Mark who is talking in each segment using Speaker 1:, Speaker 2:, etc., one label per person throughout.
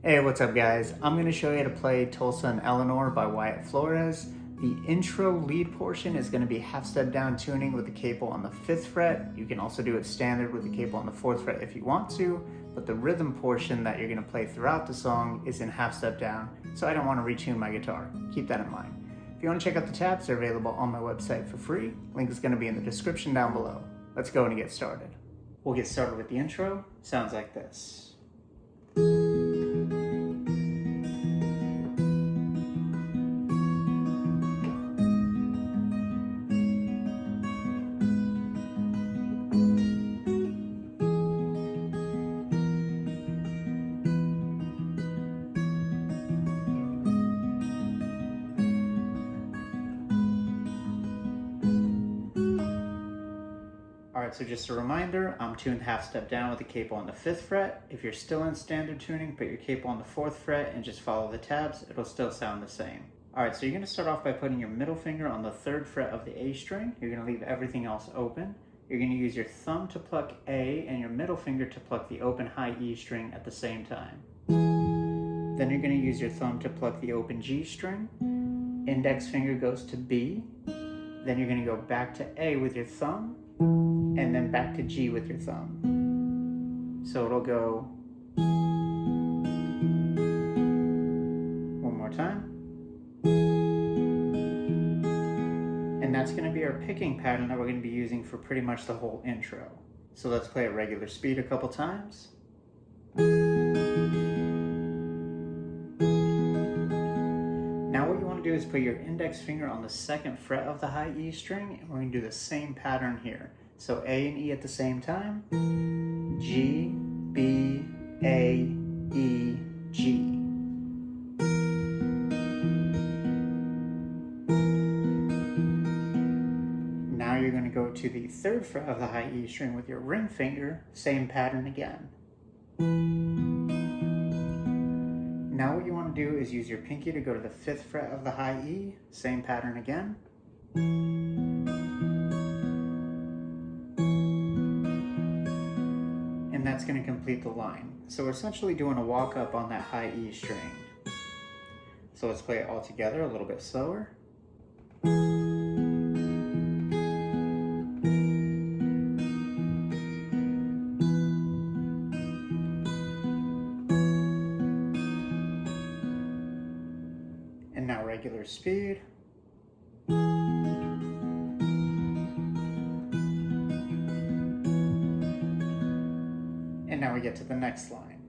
Speaker 1: Hey, what's up guys? I'm going to show you how to play Tulsa and Eleanor by Wyatt Flores. The intro lead portion is going to be half step down tuning with the capo on the 5th fret. You can also do it standard with the capo on the 4th fret if you want to, but the rhythm portion that you're going to play throughout the song is in half step down, so I don't want to retune my guitar. Keep that in mind. If you want to check out the tabs, they're available on my website for free. Link is going to be in the description down below. Let's go and get started. We'll get started with the intro. Sounds like this. Alright, so just a reminder, I'm tuned half step down with the capo on the 5th fret. If you're still in standard tuning, put your capo on the 4th fret and just follow the tabs, it'll still sound the same. Alright, so you're going to start off by putting your middle finger on the 3rd fret of the A string. You're going to leave everything else open. You're going to use your thumb to pluck A and your middle finger to pluck the open high E string at the same time. Then you're going to use your thumb to pluck the open G string. Index finger goes to B. Then you're going to go back to A with your thumb, and then back to G with your thumb. So it'll go one more time. And that's going to be our picking pattern that we're going to be using for pretty much the whole intro. So let's play at regular speed a couple times. Now what you want to do is put your index finger on the 2nd fret of the high E string, and we're going to do the same pattern here. So A and E at the same time. G, B, A, E, G. Now you're going to go to the 3rd fret of the high E string with your ring finger, same pattern again. Now what you want to do is use your pinky to go to the 5th fret of the high E, same pattern again. And that's going to complete the line. So we're essentially doing a walk up on that high E string. So let's play it all together a little bit slower. And now regular speed. And now we get to the next line.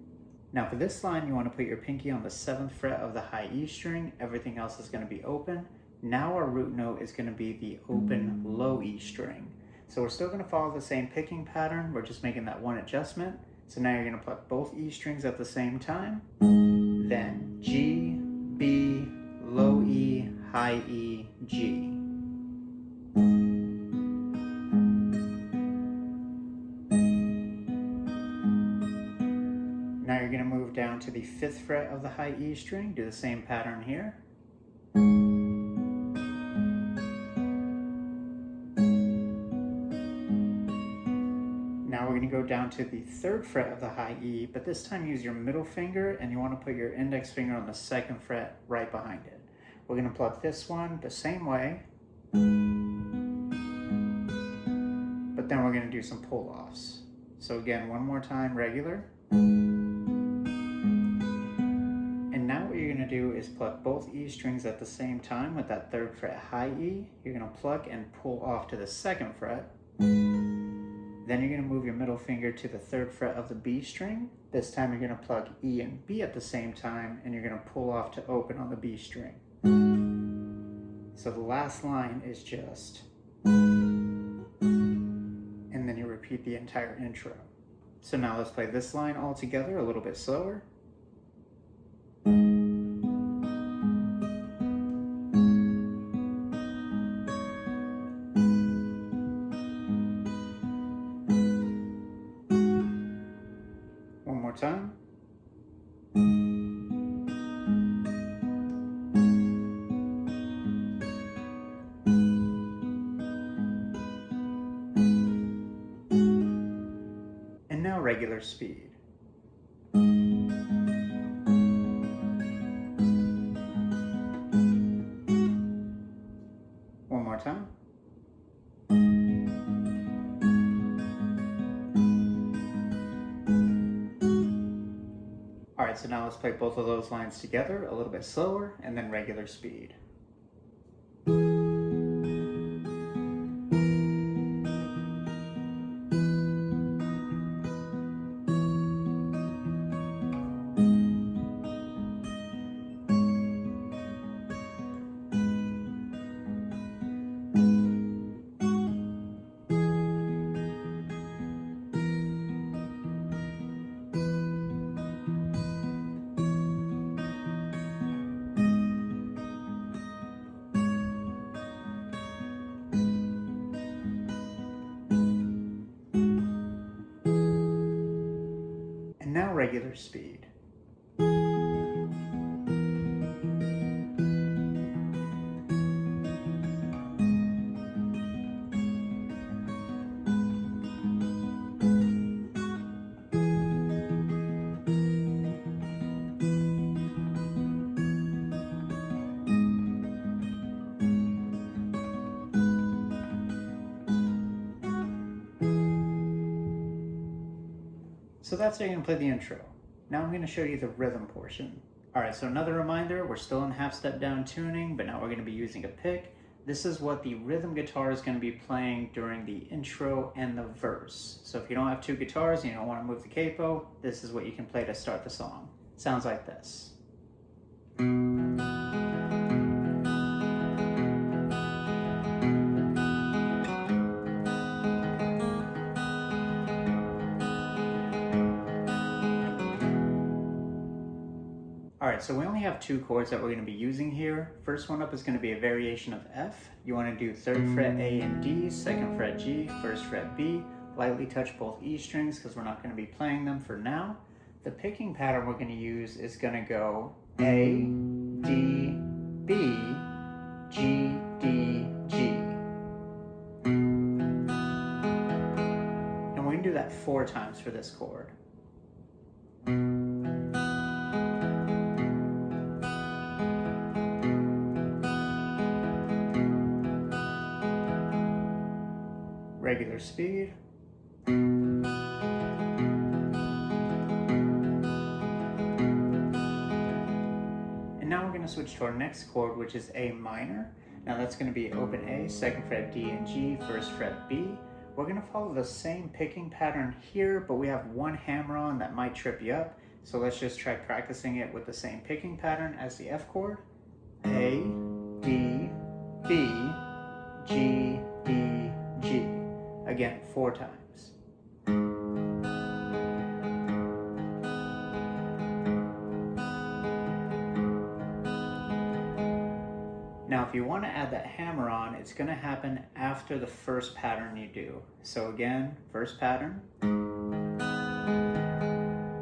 Speaker 1: Now for this line, you want to put your pinky on the 7th fret of the high E string. Everything else is going to be open. Now our root note is going to be the open low E string. So we're still going to follow the same picking pattern. We're just making that one adjustment. So now you're going to pluck both E strings at the same time. Then G, B, low E, high E, G. Now you're going to move down to the 5th fret of the high E string, do the same pattern here. Now we're going to go down to the 3rd fret of the high E, but this time use your middle finger and you want to put your index finger on the 2nd fret right behind it. We're going to pluck this one the same way, but then we're going to do some pull-offs. So again, one more time, regular. And now what you're going to do is pluck both E strings at the same time with that 3rd fret high E. You're going to pluck and pull off to the 2nd fret. Then you're going to move your middle finger to the 3rd fret of the B string. This time you're going to pluck E and B at the same time, and you're going to pull off to open on the B string. So the last line is just, and then you repeat the entire intro. So now let's play this line all together a little bit slower. One more time. And now regular speed. And time. Alright, so now let's play both of those lines together, a little bit slower, and then regular speed. Now regular speed. So that's how you're going to play the intro. Now I'm going to show you the rhythm portion. Alright, so another reminder, we're still in half step down tuning, but now we're going to be using a pick. This is what the rhythm guitar is going to be playing during the intro and the verse. So if you don't have two guitars and you don't want to move the capo, this is what you can play to start the song. Sounds like this. Alright, so we only have two chords that we're going to be using here. First one up is going to be a variation of F. You want to do 3rd fret A and D, 2nd fret G, 1st fret B. Lightly touch both E strings because we're not going to be playing them for now. The picking pattern we're going to use is going to go A, D, B, G, D, G. And we're going to do that 4 times for this chord. Regular speed. And now we're going to switch to our next chord, which is A minor. Now that's going to be open A, 2nd fret D and G, 1st fret B. We're going to follow the same picking pattern here, but we have one hammer on that might trip you up. So let's just try practicing it with the same picking pattern as the F chord. A, D, B, G, D, G. Again, 4 times. Now, if you want to add that hammer on, it's going to happen after the first pattern you do. So again, first pattern.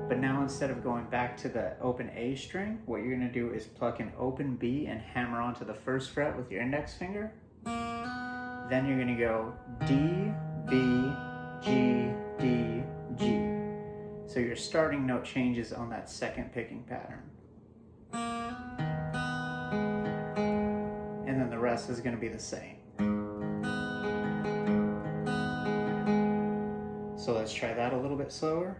Speaker 1: But now instead of going back to the open A string, what you're going to do is pluck an open B and hammer onto the 1st fret with your index finger. Then you're going to go D, B, G, D, G. So your starting note changes on that second picking pattern. And then the rest is going to be the same. So let's try that a little bit slower.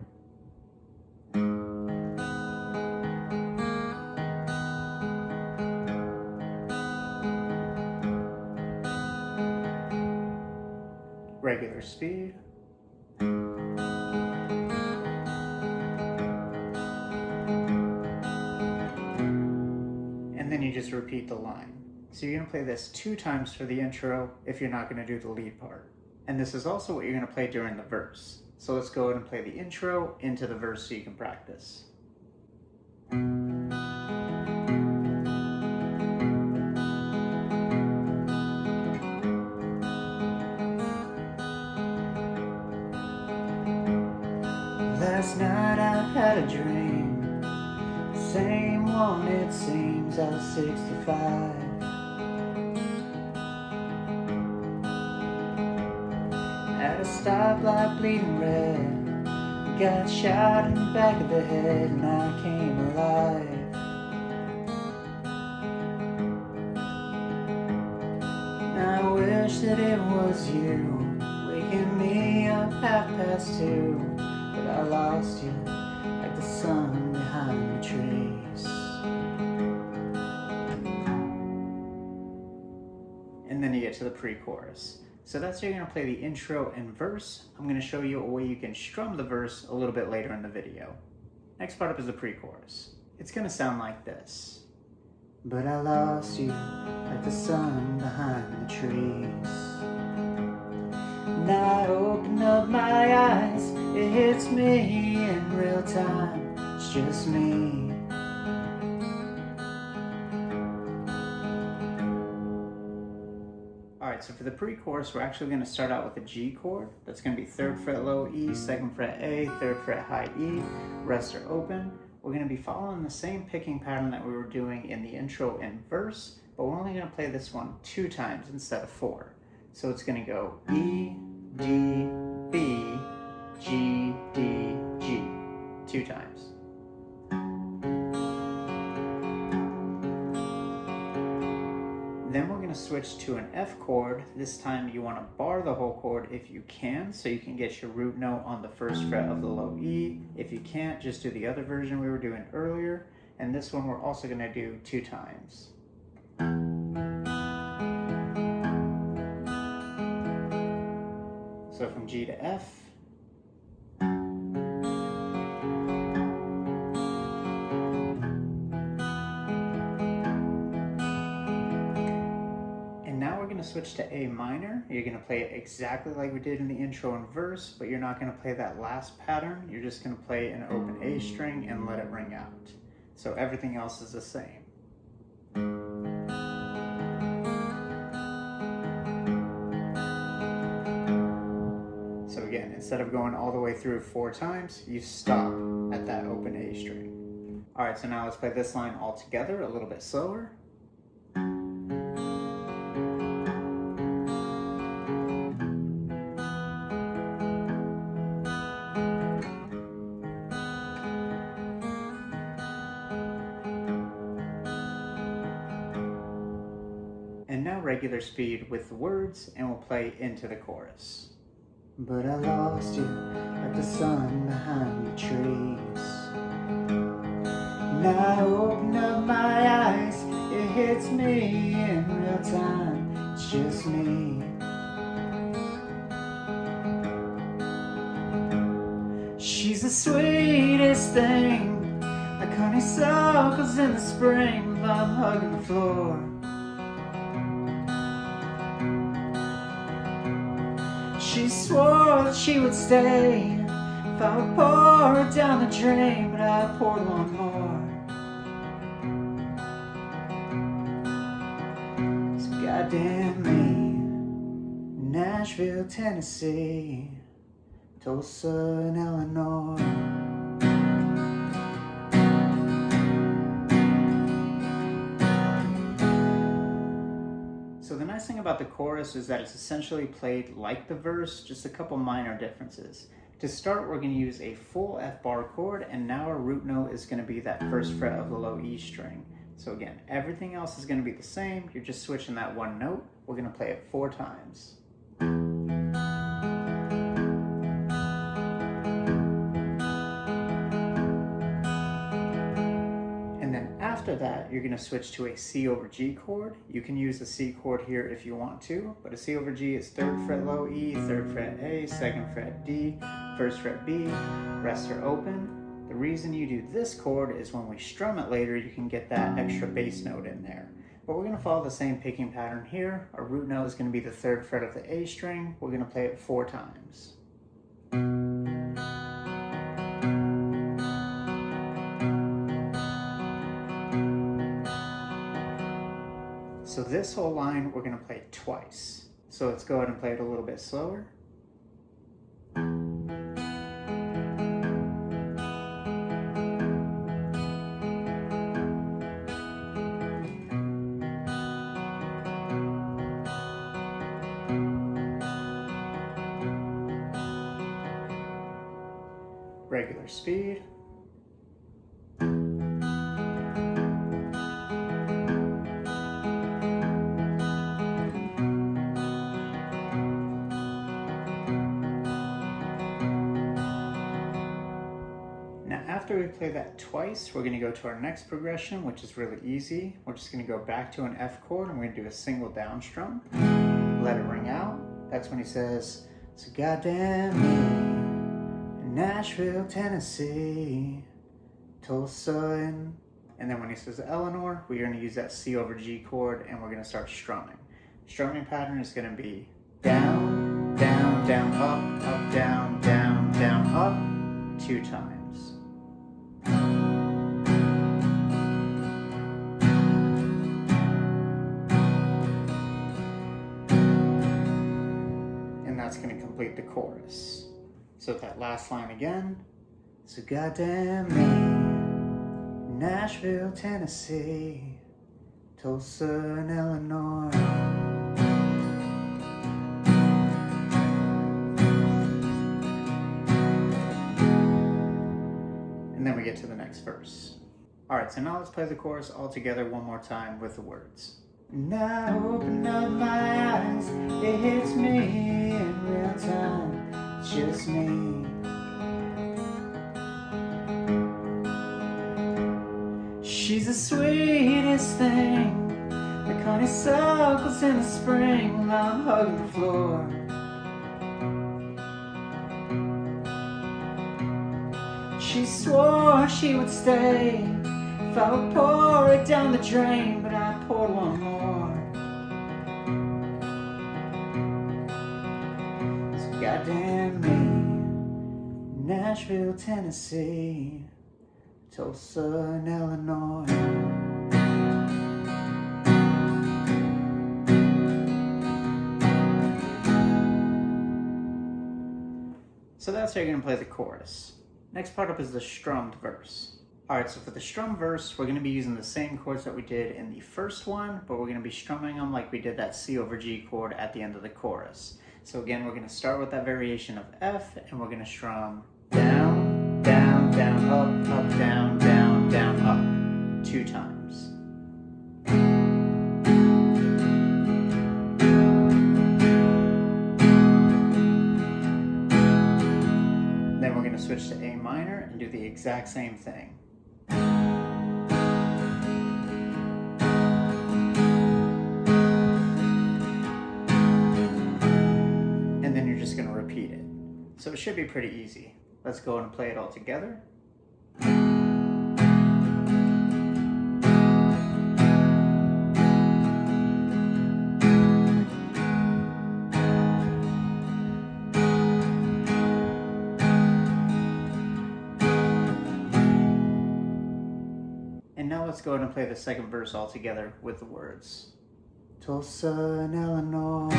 Speaker 1: Regular speed. And then you just repeat the line. So you're going to play this 2 times for the intro if you're not going to do the lead part. And this is also what you're going to play during the verse. So let's go ahead and play the intro into the verse so you can practice. Last night I had a dream, same one it seems. I was 65. At a stoplight bleeding red, got shot in the back of the head and I came alive. Now I that it was you, waking me up 2:30, but I lost you like the sun behind the trees. And then you get to the pre-chorus. So that's how you're going to play the intro and verse. I'm going to show you a way you can strum the verse a little bit later in the video. Next part up is the pre-chorus. It's going to sound like this. But I lost you like the sun behind the trees. And I open up my eyes, it hits me in real time. It's just me. Alright, so for the pre-chorus, we're actually going to start out with a G chord. That's going to be 3rd fret low E, 2nd fret A, 3rd fret high E. Rest are open. We're going to be following the same picking pattern that we were doing in the intro and verse, but we're only going to play this one 2 times instead of 4. So it's going to go E, D, B, G, D, G. 2 times. Then we're going to switch to an F chord. This time you want to bar the whole chord if you can, so you can get your root note on the 1st fret of the low E. If you can't, just do the other version we were doing earlier. And this one we're also going to do 2 times. So from G to F. Switch to A minor. You're going to play it exactly like we did in the intro and verse, but you're not going to play that last pattern. You're just going to play an open A string and let it ring out. So everything else is the same. So again, instead of going all the way through 4 times, you stop at that open A string. Alright, so now let's play this line all together a little bit slower. Regular speed with the words, and we'll play into the chorus. But I lost you like the sun behind the trees. And I open up my eyes, it hits me in real time. It's just me. She's the sweetest thing, like honeysuckles in the spring, while I'm hugging the floor. She swore that she would stay if I would pour her down the drain, but I poured one more. So goddamn me, Nashville, Tennessee, Tulsa and Eleanor. So the nice thing about the chorus is that it's essentially played like the verse, just a couple minor differences. To start, we're going to use a full F bar chord, and now our root note is going to be that 1st fret of the low E string. So again, everything else is going to be the same, you're just switching that one note. We're going to play it 4 times. After that, you're going to switch to a C over G chord. You can use the C chord here if you want to, but a C over G is 3rd fret low E, 3rd fret A, 2nd fret D, 1st fret B, rest are open. The reason you do this chord is when we strum it later, you can get that extra bass note in there. But we're going to follow the same picking pattern here. Our root note is going to be the 3rd fret of the A string. We're going to play it 4 times. So this whole line we're going to play twice. So let's go ahead and play it a little bit slower. Regular speed. we play that twice, we're going to go to our next progression, which is really easy. We're just going to go back to an F chord and we're going to do a single down strum. Let it ring out. That's when he says, so goddamn me, in Nashville, Tennessee, Tulsa, and then when he says Eleanor, we're going to use that C over G chord and we're going to start strumming. Strumming pattern is going to be down, down, down, up, down, down, down, up, 2 times. And that's going to complete the chorus. So that last line again. So goddamn me, Nashville, Tennessee, Tulsa, and Eleanor. And then we get to the next verse. Alright, so now let's play the chorus all together one more time with the words. Now I open up my eyes, it hits me in real time, it's just me. She's the sweetest thing, like honeysuckles in the spring while I'm hugging the floor. She swore she would stay if I would pour it down the drain, but I poured one more. So goddamn me, Nashville, Tennessee, Tulsa, and Eleanor. So that's how you're going to play the chorus. Next part up is the strummed verse. Alright, so for the strum verse, we're going to be using the same chords that we did in the first one, but we're going to be strumming them like we did that C over G chord at the end of the chorus. So again, we're going to start with that variation of F, and we're going to strum down, down, down, up, down, down, down, up, 2 times. Then we're going to switch to A minor and do the exact same thing. And then you're just going to repeat it. So it should be pretty easy. Let's go and play it all together. And now let's go ahead and play the second verse all together with the words. Tulsa and Eleanor.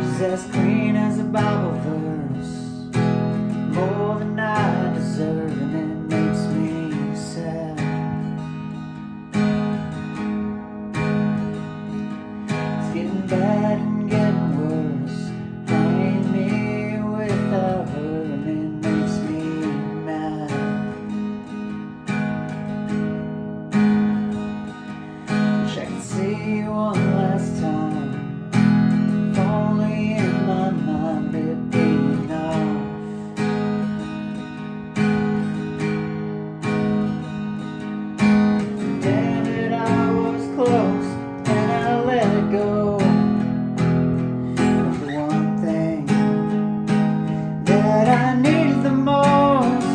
Speaker 1: She's as clean as a Bible verse, more than I deserve, and it makes me sad. It's getting bad and getting worse. I ain't me without her, and it makes me mad. Wish I could see you one last time. If only in my mind it'd be enough. Damn it, I was close, and I let it go. But the one thing that I needed the most,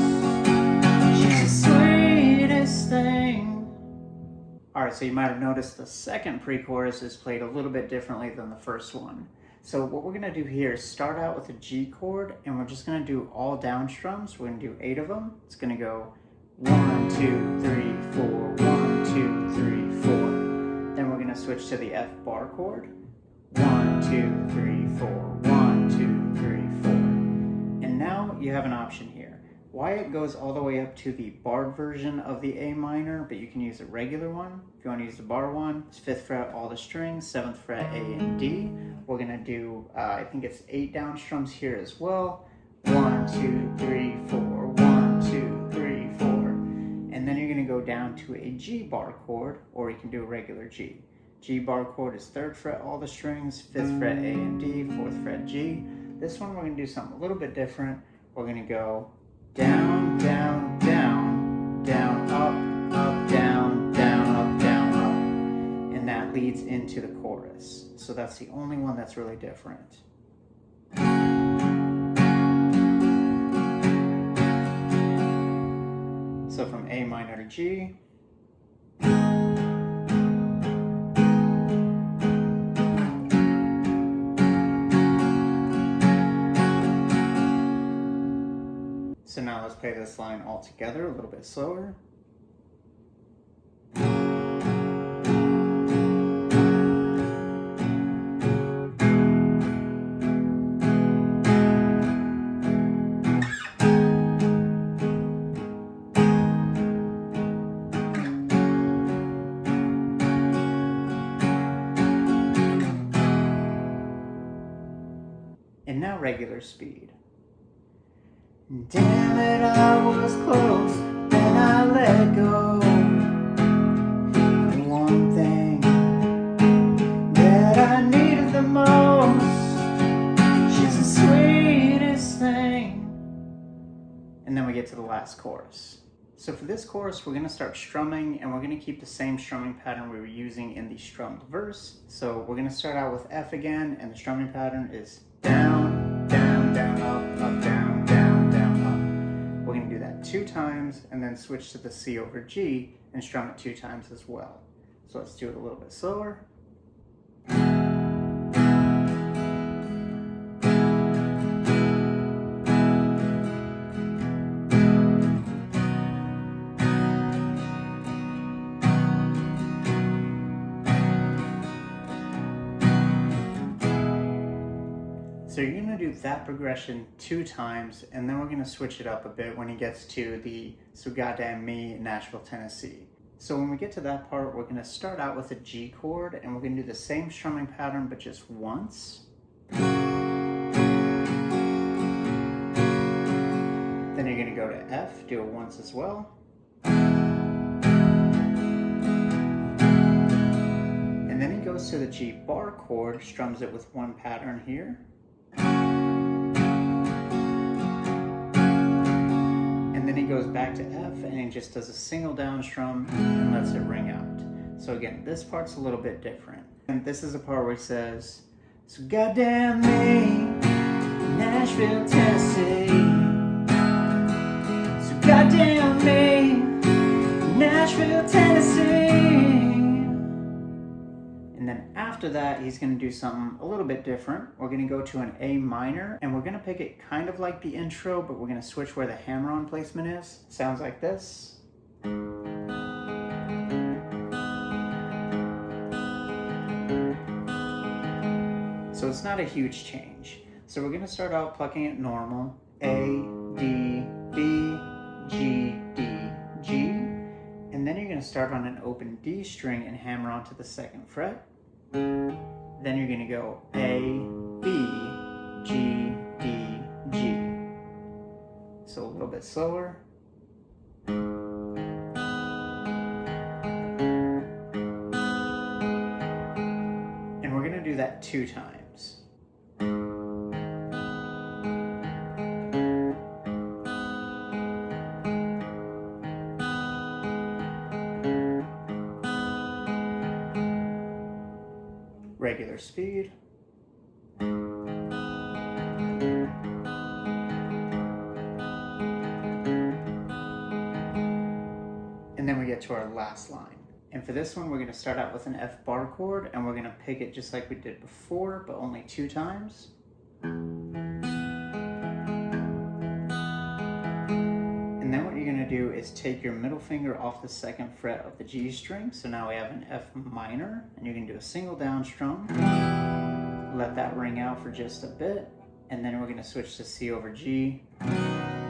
Speaker 1: she's the sweetest thing. Alright, so you might have noticed the second pre-chorus is played a little bit differently than the first one. So what we're going to do here is start out with a G chord, and we're just going to do all down strums. We're going to do 8 of them. It's going to go 1, 2, 3, 4, 1, 2, 3, 4. Then we're going to switch to the F bar chord. 1, 2, 3, 4, 1, 2, 3, 4. And now you have an option here. Wyatt goes all the way up to the barred version of the A minor, but you can use a regular one. If you want to use the bar one, it's 5th fret, all the strings, 7th fret, A and D. We're going to do, I think it's 8 down strums here as well. 1, 2, 3, 4, 1, 2, 3, 4. And then you're going to go down to a G bar chord, or you can do a regular G. G bar chord is 3rd fret, all the strings, 5th fret, A and D, 4th fret, G. This one we're going to do something a little bit different. We're going to go down, down, down, down, up, up, down, down, up, down, up. And that leads into the chorus. So that's the only one that's really different. So from A minor to G. So now let's play this line all together a little bit slower. And now regular speed. Damn it, I was close, then I let go. The one thing that I needed the most, she's the sweetest thing. And then we get to the last chorus. So for this chorus, we're going to start strumming, and we're going to keep the same strumming pattern we were using in the strummed verse. So we're going to start out with F again, and the strumming pattern is down, down, down, up, up, down, down, down, up. We're going to do that 2 times and then switch to the C over G and strum it 2 times as well. So let's do it a little bit slower. So you're going to do that progression 2 times, and then we're going to switch it up a bit when he gets to the So Goddamn Me, Nashville, Tennessee. So when we get to that part, we're going to start out with a G chord, and we're going to do the same strumming pattern, but just once. Then you're going to go to F, do it once as well. And then he goes to the G bar chord, strums it with 1 pattern here. And then he goes back to F and he just does a single down strum and lets it ring out. So again, this part's a little bit different. And this is a part where he says, so goddamn me, Nashville, Tennessee. So goddamn me, Nashville, Tennessee. And then after that, he's going to do something a little bit different. We're going to go to an A minor, and we're going to pick it kind of like the intro, but we're going to switch where the hammer-on placement is. Sounds like this. So it's not a huge change. So we're going to start out plucking it normal. A, D, B, G, D, G. And then you're going to start on an open D string and hammer onto the 2nd fret. Then you're going to go A, B, G, D, G. So a little bit slower. And we're going to do that 2 times. Regular speed. And then we get to our last line. And for this one, we're going to start out with an F bar chord, and we're going to pick it just like we did before, but only 2 times. And then what you're going to do is take your middle finger off the 2nd fret of the G string. So now we have an F minor, and you're going to do a single down strum. Let that ring out for just a bit, and then we're going to switch to C over G,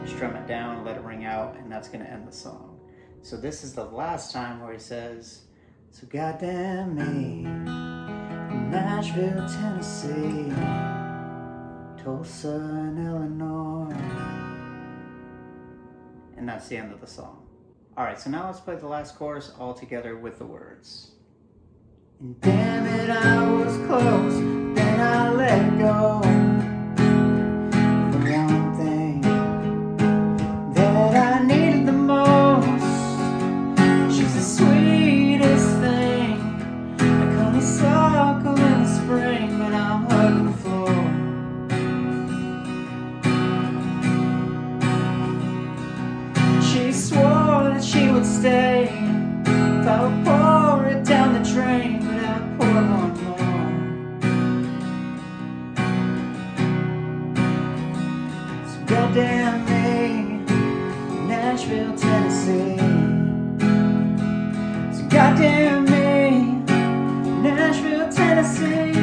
Speaker 1: strum it down, let it ring out, and that's going to end the song. So this is the last time where he says, so goddamn me, Nashville, Tennessee, Tulsa and Eleanor. And that's the end of the song. Alright, so now let's play the last chorus all together with the words. And damn it, I was close, then I let go. would stay if I would pour it down the drain, but I pour one more. So goddamn me, Nashville, Tennessee. So goddamn me, Nashville, Tennessee.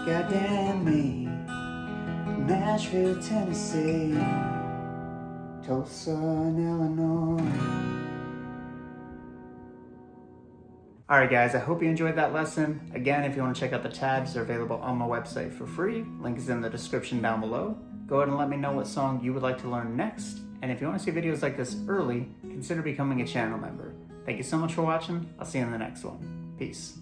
Speaker 1: Goddamn me, Nashville, Tennessee, Tulsa and Eleanor. Alright guys, I hope you enjoyed that lesson. Again, if you want to check out the tabs, they're available on my website for free. Link is in the description down below. Go ahead and let me know what song you would like to learn next. And if you want to see videos like this early, consider becoming a channel member. Thank you so much for watching. I'll see you in the next one. Peace.